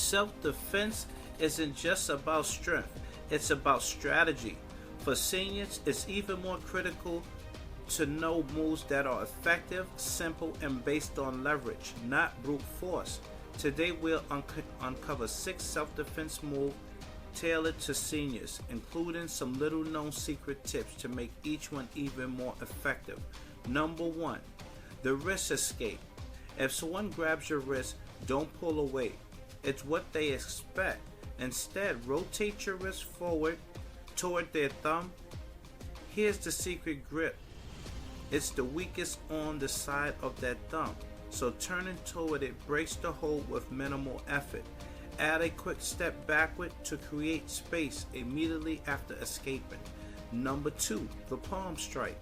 Self-defense isn't just about strength, it's about strategy. For seniors, it's even more critical to know moves that are effective, simple, and based on leverage, not brute force. Today we'll uncover 6 self-defense moves tailored to seniors, including some little known secret tips to make each one even more effective. Number 1, the wrist escape. If someone grabs your wrist, don't pull away. It's what they expect. Instead, rotate your wrist forward toward their thumb. Here's the secret grip. It's the weakest on the side of that thumb, so turning toward it breaks the hold with minimal effort. Add a quick step backward to create space immediately after escaping. Number 2, the palm strike.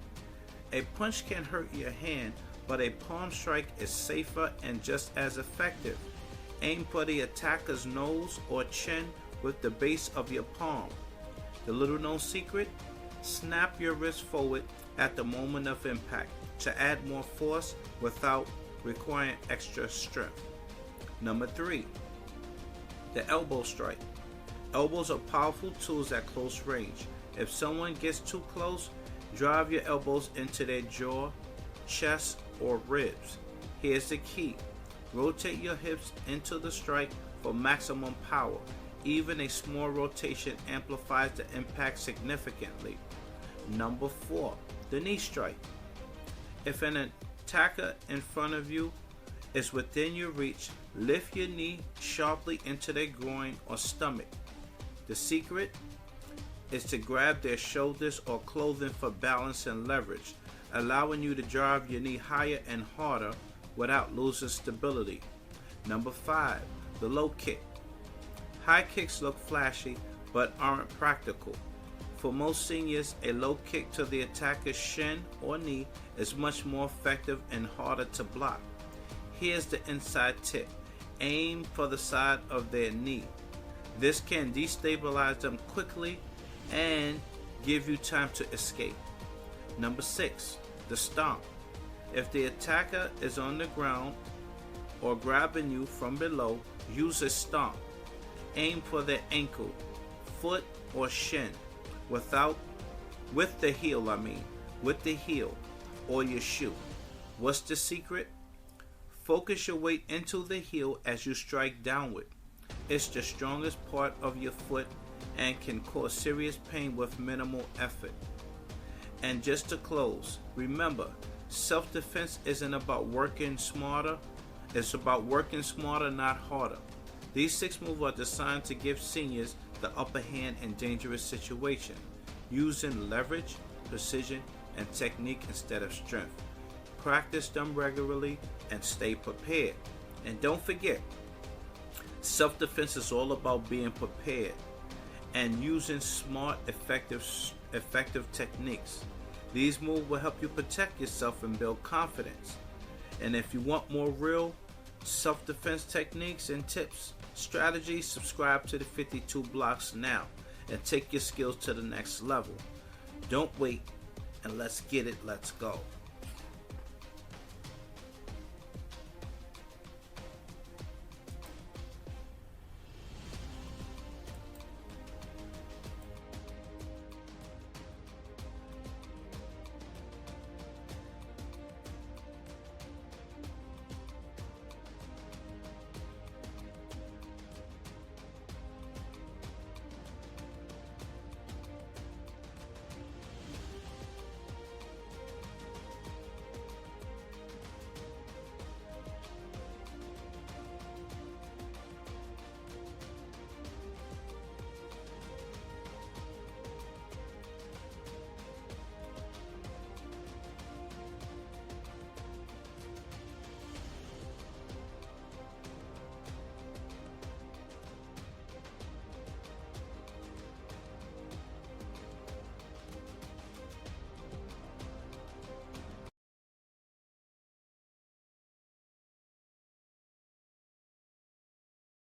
A punch can hurt your hand, but a palm strike is safer and just as effective. Aim for the attacker's nose or chin with the base of your palm. The little known secret? Snap your wrist forward at the moment of impact to add more force without requiring extra strength. Number 3, the elbow strike. Elbows are powerful tools at close range. If someone gets too close, drive your elbows into their jaw, chest, or ribs. Here's the key. Rotate your hips into the strike for maximum power. Even a small rotation amplifies the impact significantly. Number 4, the knee strike. If an attacker in front of you is within your reach, lift your knee sharply into their groin or stomach. The secret is to grab their shoulders or clothing for balance and leverage, allowing you to drive your knee higher and harder without losing stability. Number 5, the low kick. High kicks look flashy but aren't practical. For most seniors, a low kick to the attacker's shin or knee is much more effective and harder to block. Here's the inside tip. Aim for the side of their knee. This can destabilize them quickly and give you time to escape. Number 6, the stomp. If the attacker is on the ground or grabbing you from below, use a stomp. Aim for their ankle, foot, or shin with the heel or your shoe. What's the secret? Focus your weight into the heel as you strike downward. It's the strongest part of your foot and can cause serious pain with minimal effort. And just to close, remember, self-defense isn't about working smarter, it's about working smarter, not harder. These 6 moves are designed to give seniors the upper hand in dangerous situations, using leverage, precision, and technique instead of strength. Practice them regularly and stay prepared. And don't forget, self-defense is all about being prepared and using smart, effective techniques. These moves will help you protect yourself and build confidence. And if you want more real self-defense techniques and tips, strategies, subscribe to the 52 Blocks now and take your skills to the next level. Don't wait, and let's get it, let's go.